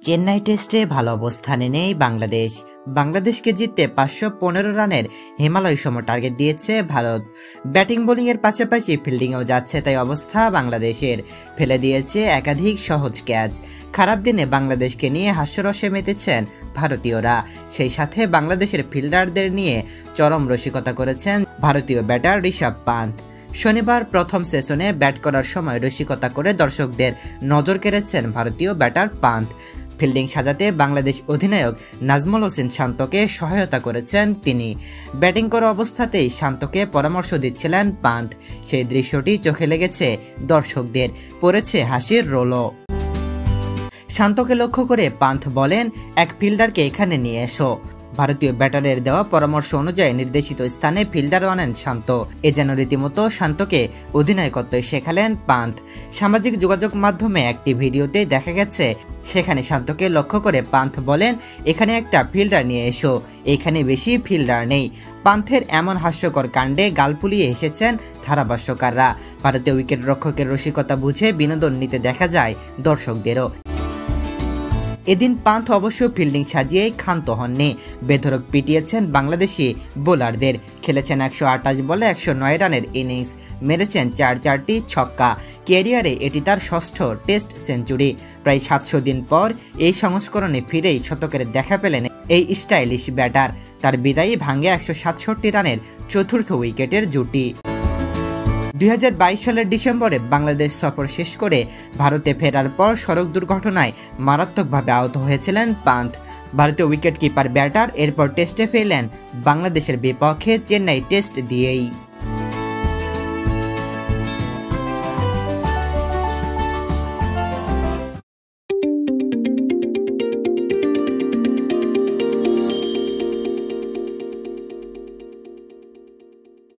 চেন্নাই টেস্টে ভালো অবস্থানে নেই বাংলাদেশ। বাংলাদেশকে জিততে 515 রানের হিমালয় সম টার্গেট দিয়েছে ভারত। ব্যাটিং বোলিং এর পাশাপাশি ফিল্ডিংয়েও যাচ্ছে তাই অবস্থা বাংলাদেশের। ফেলে দিয়েছে একাধিক সহজ ক্যাচ। খারাপ দিনে বাংলাদেশকে নিয়ে হাস্যরসে মেতেছেন ভারতীয়রা। সেই সাথে বাংলাদেশের ফিল্ডারদের নিয়ে চরম রসিকতা করেছেন ভারতীয় ব্যাটার ঋষভ পান্থ। শনিবার প্রথম সেশনে ব্যাট করার সময় রসিকতা করে দর্শকদের নজর কেড়েছেন ভারতীয় ব্যাটার পান্থ। ফিল্ডিং সাজাতে বাংলাদেশ অধিনায়ক নাজমুল হোসেন শান্তকে সহায়তা করেছেন তিনি। ব্যাটিং করা অবস্থাতেই শান্তকে পরামর্শ দিচ্ছিলেন পান্থ। সেই দৃশ্যটি চোখে লেগেছে দর্শকদের, পড়েছে হাসির রোলও। শান্তকে লক্ষ্য করে পান্থ বলেন, এক ফিল্ডারকে এখানে নিয়ে এসো। ভারতীয় ব্যাটারের দেওয়া পরামর্শ অনুযায়ী নির্দেশিত স্থানে ফিল্ডার আনেন শান্ত। এ যেন রীতিমতো শান্তকে অধিনায়কত্ব শেখালেন পান্থ। সামাজিক যোগাযোগ মাধ্যমে একটি ভিডিওতে দেখা গেছে, সেখানে শান্তকে লক্ষ্য করে পান্থ বলেন, এখানে একটা ফিল্ডার নিয়ে এসো, এখানে বেশি ফিল্ডার নেই। পান্থের এমন হাস্যকর কাণ্ডে গাল ফুলিয়ে এসেছেন ধারাভাষ্যকাররা। ভারতীয় উইকেট রক্ষকের রসিকতা বুঝে বিনোদন নিতে দেখা যায় দর্শকদেরও। এদিন পান্থ অবশ্য ফিল্ডিং সাজিয়েই ক্ষান্ত হননি। বেধড়ক পিটিয়েছেন বাংলাদেশি বোলারদের। খেলেছেন 128 বলে 109 রানের ইনিংস, মেরেছেন 4টি ছক্কা। ক্যারিয়ারে এটি তার ষষ্ঠ টেস্ট সেঞ্চুরি। প্রায় 700 দিন পর এই সংস্করণে ফিরেই শতকের দেখা পেলেন এই স্টাইলিশ ব্যাটার। তার বিদায়ী ভাঙে 167 রানের চতুর্থ উইকেটের জুটি। 2022 সালের ডিসেম্বরে বাংলাদেশ সফর শেষ করে ভারতে ফেরার পর সড়ক দুর্ঘটনায় মারাত্মকভাবে আহত হয়েছিলেন পান্থ। ভারতীয় উইকেট কিপার ব্যাটার এরপর টেস্টে ফেরলেন বাংলাদেশের বিপক্ষে চেন্নাই টেস্ট দিয়েই।